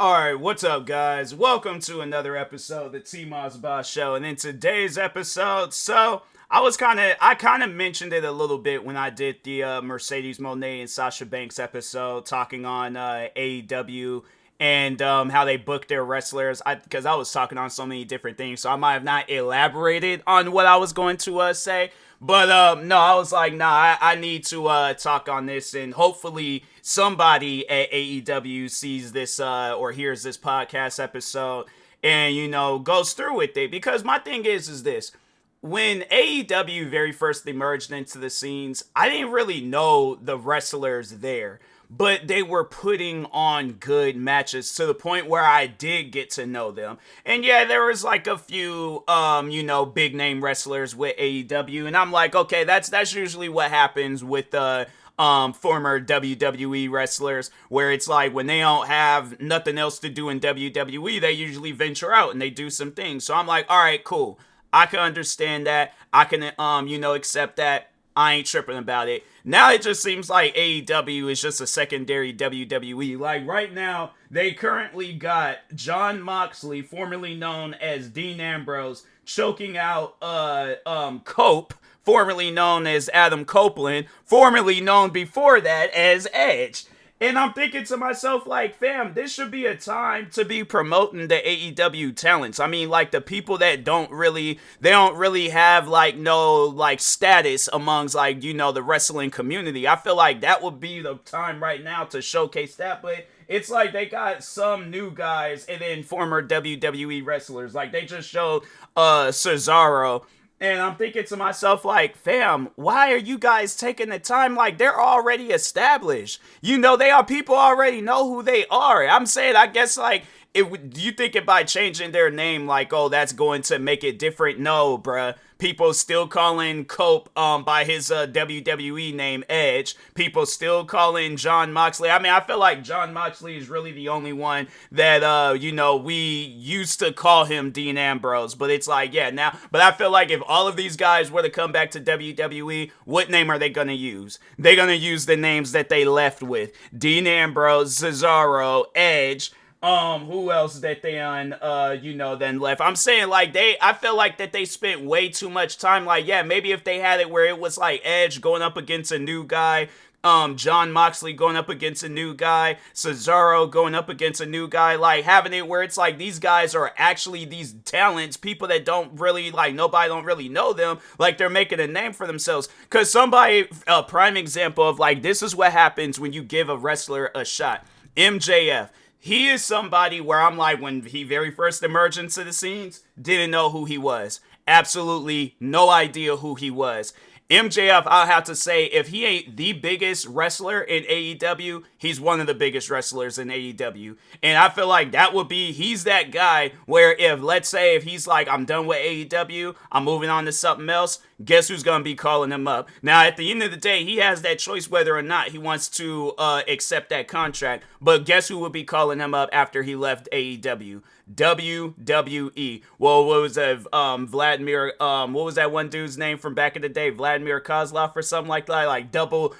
Alright, what's up, guys? Welcome to another episode of the TMossBoss show. And in today's episode, I kind of mentioned it a little bit when I did the Mercedes Moné and Sasha Banks episode, talking on AEW and how they book their wrestlers. Because I was talking on so many different things, so I might have not elaborated on what I was going to say. But no, I was like, nah, I need to talk on this, and hopefully somebody at AEW sees this or hears this podcast episode and, goes through with it. Because my thing is this. When AEW very first emerged into the scenes, I didn't really know the wrestlers there, but they were putting on good matches to the point where I did get to know them. And yeah, there was like a few, big name wrestlers with AEW, and I'm like, okay, that's usually what happens with former WWE wrestlers, where it's like when they don't have nothing else to do in WWE, they usually venture out and they do some things. So I'm like, all right, cool. I can understand that. I can, accept that. I ain't tripping about it. Now it just seems like AEW is just a secondary WWE. Like right now, they currently got Jon Moxley, formerly known as Dean Ambrose, choking out Cope, formerly known as Adam Copeland, formerly known before that as Edge. And I'm thinking to myself, like, fam, this should be a time to be promoting the AEW talents. I mean, like, the people that don't really have, like, no, like, status amongst, like, the wrestling community. I feel like that would be the time right now to showcase that. But it's like they got some new guys and then former WWE wrestlers. Like, they just showed Cesaro. And I'm thinking to myself, like, fam, why are you guys taking the time? Like, they're already established. People already know who they are. I'm saying, I guess, like, do you think it by changing their name, like, oh, that's going to make it different? No, bruh. People still calling Cope by his WWE name, Edge. People still calling Jon Moxley. I mean, I feel like Jon Moxley is really the only one that, we used to call him Dean Ambrose. But it's like, yeah, now. But I feel like if all of these guys were to come back to WWE, what name are they going to use? They're going to use the names that they left with. Dean Ambrose, Cesaro, Edge. Who else that they then left? I'm saying, like, I feel like that they spent way too much time. Like, yeah, maybe if they had it where it was like Edge going up against a new guy, Jon Moxley going up against a new guy, Cesaro going up against a new guy, like having it where it's like these guys are actually these talents, people that don't really, like, nobody don't really know them, like they're making a name for themselves. Cause a prime example of, like, this is what happens when you give a wrestler a shot. MJF. He is somebody where I'm like, when he very first emerged into the scenes, didn't know who he was. Absolutely no idea who he was. MJF, I'll have to say, if he ain't the biggest wrestler in AEW, he's one of the biggest wrestlers in AEW. And I feel like he's that guy where let's say if he's like, I'm done with AEW, I'm moving on to something else, guess who's going to be calling him up? Now, at the end of the day, he has that choice whether or not he wants to accept that contract. But guess who would be calling him up after he left AEW? WWE. Well, what was that? Vladimir. What was that one dude's name from back in the day? Vladimir Kozlov or something like that. Like double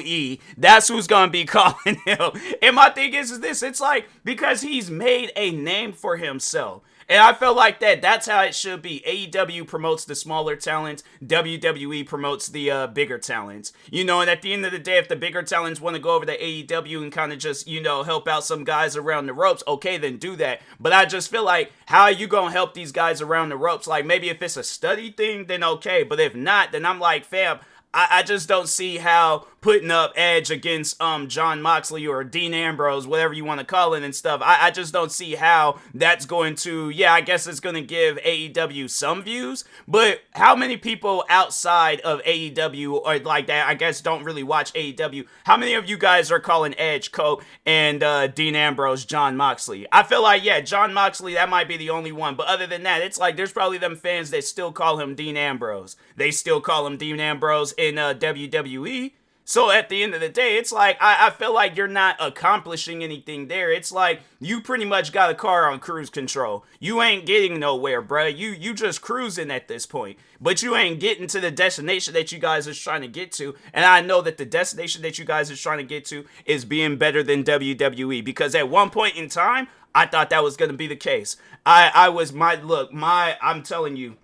E. That's who's gonna be calling him. And my thing is this. It's like, because he's made a name for himself. And I feel like that's how it should be. AEW promotes the smaller talents. WWE promotes the bigger talents. And at the end of the day, if the bigger talents want to go over to AEW and kind of just, help out some guys around the ropes, okay, then do that. But I just feel like, how are you going to help these guys around the ropes? Like, maybe if it's a study thing, then okay. But if not, then I'm like, fam, I just don't see how putting up Edge against Jon Moxley or Dean Ambrose, whatever you want to call it and stuff, I just don't see how that's going to, I guess it's going to give AEW some views, but how many people outside of AEW or like that, I guess, don't really watch AEW? How many of you guys are calling Edge, Cope, and Dean Ambrose Jon Moxley? I feel like, Jon Moxley, that might be the only one, but other than that, it's like there's probably them fans that still call him Dean Ambrose. They still call him Dean Ambrose in WWE. So at the end of the day, it's like, I feel like you're not accomplishing anything there. It's like you pretty much got a car on cruise control. You ain't getting nowhere, bruh. You just cruising at this point. But you ain't getting to the destination that you guys is trying to get to. And I know that the destination that you guys is trying to get to is being better than WWE. Because at one point in time, I thought that was going to be the case. I'm telling you,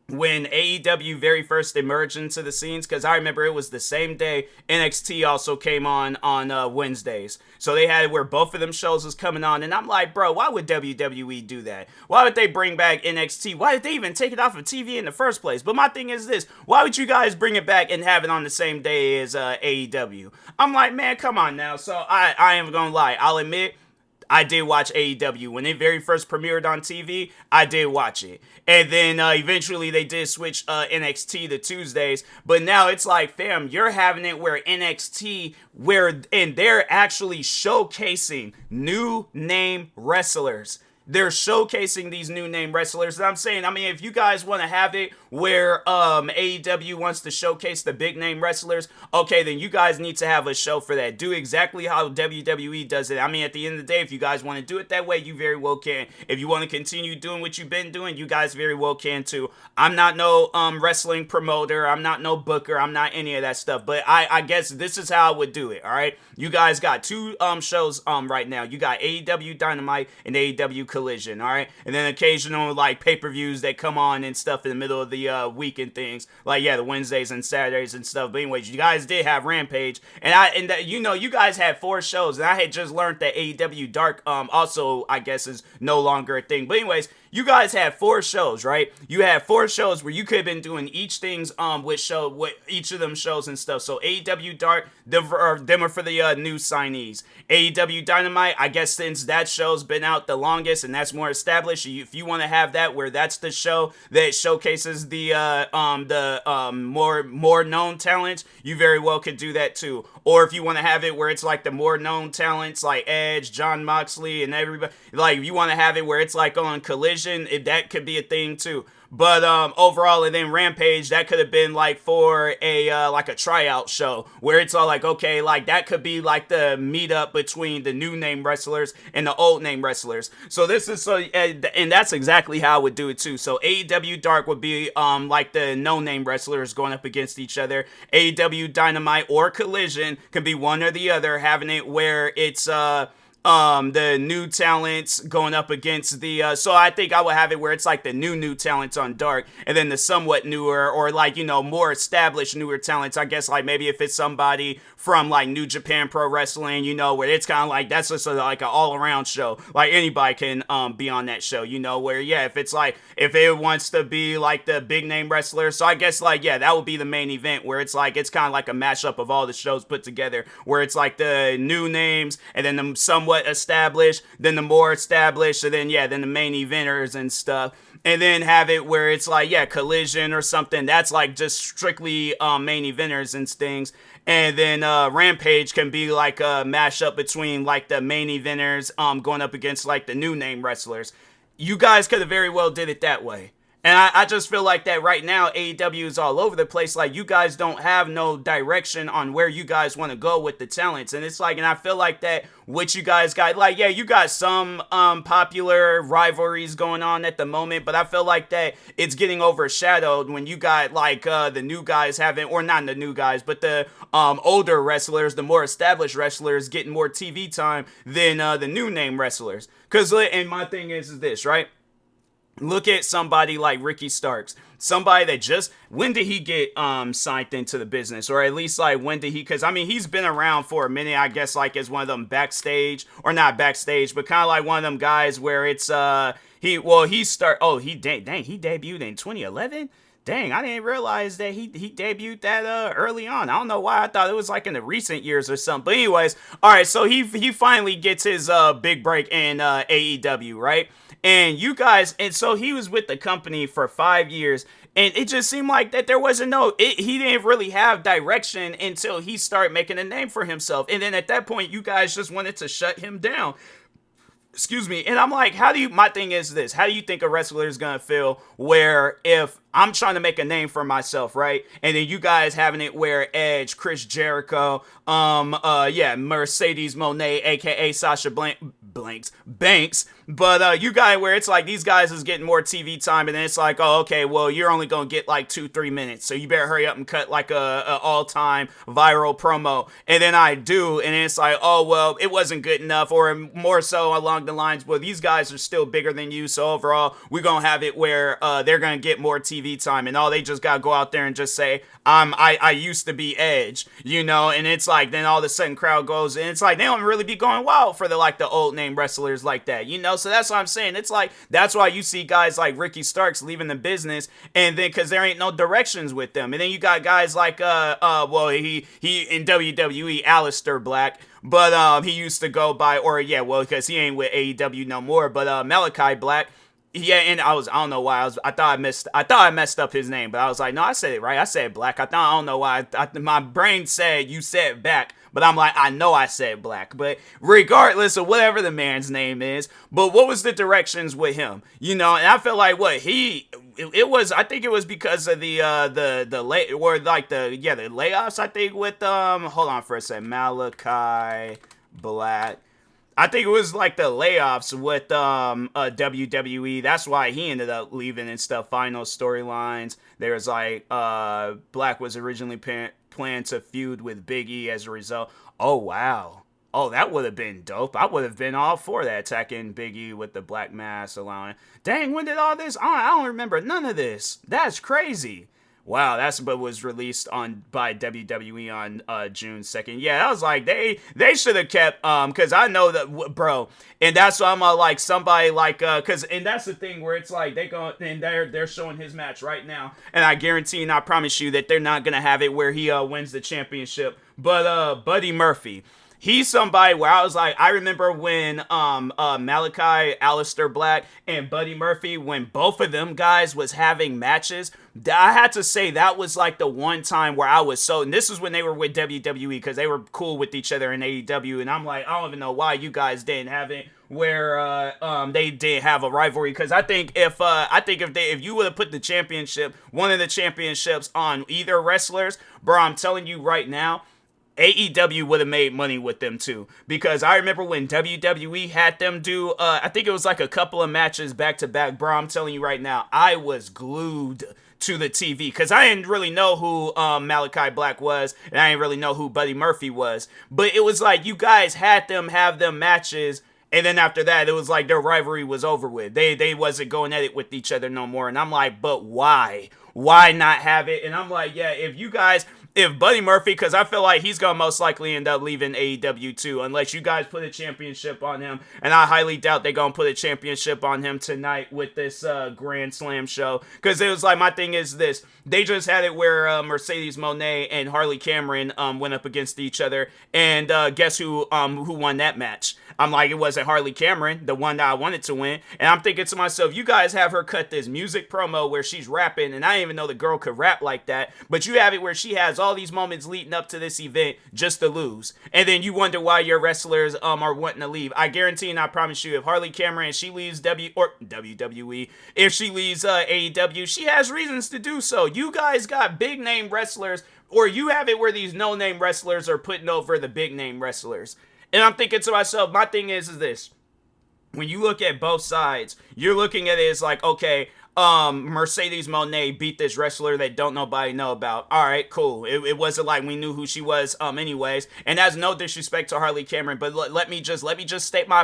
when AEW very first emerged into the scenes, because I remember it was the same day NXT also came on Wednesdays. So they had where both of them shows was coming on, and I'm like, bro, why would WWE do that? Why would they bring back NXT? Why did they even take it off of TV in the first place? But my thing is this, why would you guys bring it back and have it on the same day as AEW? I'm like, man, come on now. So I am gonna lie, I'll admit, I did watch AEW. When it very first premiered on TV, I did watch it. And then eventually they did switch NXT to Tuesdays. But now it's like, fam, you're having it where NXT, and they're actually showcasing new name wrestlers. They're showcasing these new name wrestlers. And I'm saying, if you guys want to have it where AEW wants to showcase the big name wrestlers, okay, then you guys need to have a show for that. Do exactly how WWE does it. At the end of the day, if you guys want to do it that way, you very well can. If you want to continue doing what you've been doing, you guys very well can too. I'm not no wrestling promoter. I'm not no booker. I'm not any of that stuff. But I guess this is how I would do it, all right? You guys got two shows right now. You got AEW Dynamite and AEW Collision, all right? And then occasional like pay-per-views that come on and stuff in the middle of the week and things, like the Wednesdays and Saturdays and stuff. But anyways, you guys did have Rampage, and you guys had 4 shows, and I had just learned that AEW Dark also I guess is no longer a thing. But anyways, you guys had 4 shows, right? You had 4 shows where you could have been doing each things with each of them shows and stuff. So AEW Dark, them are for the new signees. AEW Dynamite, I guess since that show's been out the longest and that's more established, if you want to have that where that's the show that showcases the more known talents, you very well could do that too. Or if you want to have it where it's like the more known talents like Edge, John Moxley, and everybody, like if you want to have it where it's like on Collision, that could be a thing too. But overall, and then Rampage, that could have been like for a like a tryout show where it's all like, okay, like that could be like the meetup between the new name wrestlers and the old name wrestlers. So this is and that's exactly how I would do it too. So AEW Dark would be like the no name wrestlers going up against each other. AEW Dynamite or Collision could be one or the other, having it where it's the new talents going up against the so I think I would have it where it's like the new talents on Dark, and then the somewhat newer or like more established newer talents, I guess, like maybe if it's somebody from like New Japan Pro Wrestling, where it's kind of like that's just like an all-around show, like anybody can be on that show, where if it's like if it wants to be like the big name wrestler, so I guess like that would be the main event where it's like it's kind of like a mashup of all the shows put together, where it's like the new names and then the somewhat established, then the more established, and then then the main eventers and stuff, and then have it where it's like Collision or something that's like just strictly main eventers and things, and then Rampage can be like a mashup between like the main eventers going up against like the new name wrestlers. You guys could have very well did it that way. And I just feel like that right now, AEW is all over the place. Like, you guys don't have no direction on where you guys want to go with the talents. And it's like, and I feel like that what you guys got, like, you got some popular rivalries going on at the moment, but I feel like that it's getting overshadowed when you got, like, the new guys having, or not the new guys, but the older wrestlers, the more established wrestlers getting more TV time than the new name wrestlers. Because, and my thing is this, right? Look at somebody like Ricky Starks, somebody that just, when did he get signed into the business? Or at least like when did he, because he's been around for a minute, I guess, like as one of them backstage, or not backstage, but kind of like one of them guys where it's he debuted in 2011. Dang, I didn't realize that he debuted that early on. I don't know why I thought it was like in the recent years or something. But anyways, all right, so he finally gets his big break in AEW, right? And you guys, and so he was with the company for 5 years, and it just seemed like that there wasn't he didn't really have direction until he started making a name for himself. And then at that point, you guys just wanted to shut him down. Excuse me. And I'm like, my thing is this, how do you think a wrestler is going to feel where if I'm trying to make a name for myself, right? And then you guys having it where Edge, Chris Jericho, Mercedes Moné, aka Sasha Banks. But you guys where it's like these guys is getting more TV time, and then it's like, oh, okay, well, you're only gonna get like 2-3 minutes, so you better hurry up and cut like a all-time viral promo. And then I do, and it's like, oh, well, it wasn't good enough, or more so along the lines, well, these guys are still bigger than you, so overall, we're gonna have it where they're gonna get more TV time, and all they just gotta go out there and just say, I used to be Edge, and it's like, then all of a sudden crowd goes, and it's like, they don't really be going wild for the old name wrestlers like that, so that's what I'm saying. It's like, that's why you see guys like Ricky Starks leaving the business, and then, cause there ain't no directions with them, and then you got guys like, he in WWE, Aleister Black, but, he used to go by, because he ain't with AEW no more, but, Malachi Black. Yeah, and I don't know why I thought I messed up his name, but I was like, no, I said it right. I said Black. I don't know why. My brain said you said back, but I'm like, I know I said Black. But regardless of whatever the man's name is, but what was the directions with him? And I feel like it was, I think it was because of the layoffs, I think, with hold on for a second, Malachi Black. I think it was like the layoffs with WWE. That's why he ended up leaving and stuff. Final storylines. There's like Black was originally planned to feud with Big E as a result. Oh, wow. Oh, that would have been dope. I would have been all for that, attacking Big E with the black mask allowing. Dang, when did all this? I don't remember none of this. That's crazy. Wow, that's what was released by WWE on June 2nd. Yeah, I was like, they should have kept, because I know that, bro, and that's why I'm like, somebody like, because, and that's the thing where it's like, they're showing his match right now, and I guarantee and I promise you that they're not going to have it where he wins the championship, but Buddy Murphy. He's somebody where I was like, I remember when Malachi, Aleister Black, and Buddy Murphy, when both of them guys was having matches, I had to say that was like the one time where I was and this is when they were with WWE, because they were cool with each other in AEW, and I'm like, I don't even know why you guys didn't have it where they did have a rivalry, because I think if you would have put one of the championships on either wrestlers, bro, I'm telling you right now, AEW would have made money with them too, because I remember when WWE had them do, I think it was like a couple of matches back to back, bro. I'm telling you right now, I was glued to the TV, because I didn't really know who Malachi Black was, and I didn't really know who Buddy Murphy was, but it was like you guys had them have them matches, and then after that, it was like their rivalry was over with. They wasn't going at it with each other no more, and I'm like, but why? Why not have it? And I'm like, yeah, if Buddy Murphy, because I feel like he's going to most likely end up leaving AEW too, unless you guys put a championship on him, and I highly doubt they're going to put a championship on him tonight with this Grand Slam show, because it was like, my thing is this, they just had it where Mercedes Moné and Harley Cameron went up against each other, and guess who won that match? I'm like, it wasn't Harley Cameron, the one that I wanted to win, and I'm thinking to myself, you guys have her cut this music promo where she's rapping, and I didn't even know the girl could rap like that, but you have it where she has all these moments leading up to this event just to lose, and then you wonder why your wrestlers are wanting to leave. I guarantee and I promise you, if Harley Cameron, she leaves WWE, if she leaves AEW, she has reasons to do so. You guys got big name wrestlers, or you have it where these no name wrestlers are putting over the big name wrestlers. And I'm thinking to myself, my thing is this, when you look at both sides, you're looking at it as like, okay, Mercedes Moné beat this wrestler that don't nobody know about. All right, cool. It wasn't like we knew who she was anyways. And that's no disrespect to Harley Cameron, but let me just state my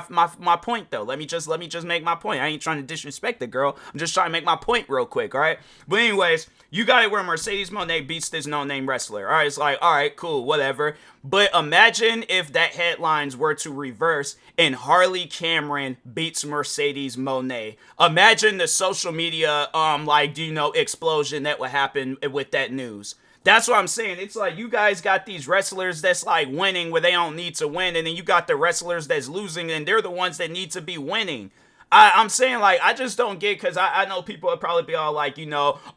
point though. Let me just make my point. I ain't trying to disrespect the girl. I'm just trying to make my point real quick, all right? But anyways, you got it where Mercedes Moné beats this no-name wrestler. All right, it's like, all right, cool, whatever. But imagine if that headlines were to reverse and Harley Cameron beats Mercedes Moné. Imagine the social media, explosion that would happen with that news. That's what I'm saying. It's like you guys got these wrestlers that's like winning where they don't need to win, and then you got the wrestlers that's losing, and they're the ones that need to be winning. I'm saying, like, I just don't get, because I know people would probably be all like,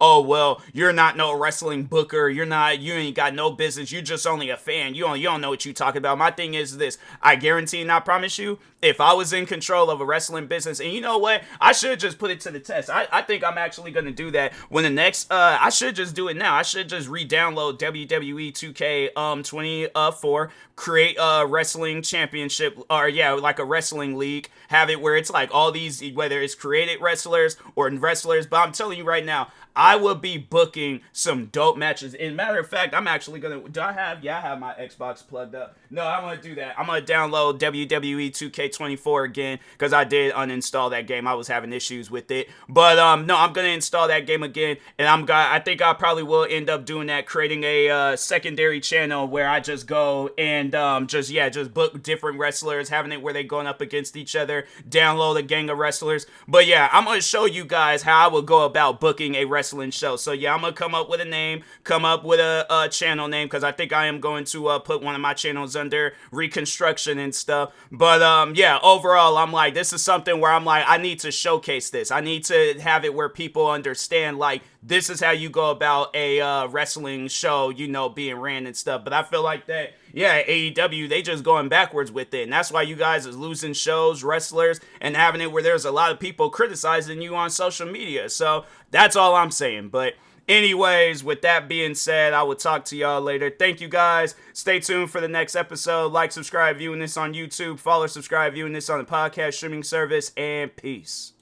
oh, well, you're not no wrestling booker. You ain't got no business. You just only a fan. You don't know what you talking about. My thing is this. I guarantee and I promise you, if I was in control of a wrestling business, and you know what? I should just put it to the test. I think I'm actually going to do that when the next, I should just do it now. I should just re-download WWE 2K 24, create a wrestling championship, or yeah, like a wrestling league, have it where it's like all these, whether it's created wrestlers or wrestlers, but I'm telling you right now, I will be booking some dope matches. And matter of fact, I'm actually gonna. I have my Xbox plugged up. No, I'm gonna do that. I'm gonna download WWE 2K 24 again, because I did uninstall that game. I was having issues with it, but no, I'm gonna install that game again, and I think I probably will end up doing that, creating a secondary channel where I just go and just book different wrestlers, having it where they going up against each other, download a gang of wrestlers. But yeah, I'm gonna show you guys how I would go about booking a wrestling show. So yeah, I'm gonna come up with a name, come up with a channel name, because I think I am going to put one of my channels under reconstruction and stuff. But yeah, overall, I'm like, this is something where I'm like, I need to showcase this. I need to have it where people understand, like, this is how you go about a wrestling show, being ran and stuff. But I feel like that, yeah, AEW, they just going backwards with it. And that's why you guys is losing shows, wrestlers, and having it where there's a lot of people criticizing you on social media. So that's all I'm saying. But anyways, with that being said, I will talk to y'all later. Thank you guys. Stay tuned for the next episode. Like, subscribe, viewing this on YouTube. Follow, subscribe, viewing this on the podcast streaming service. And peace.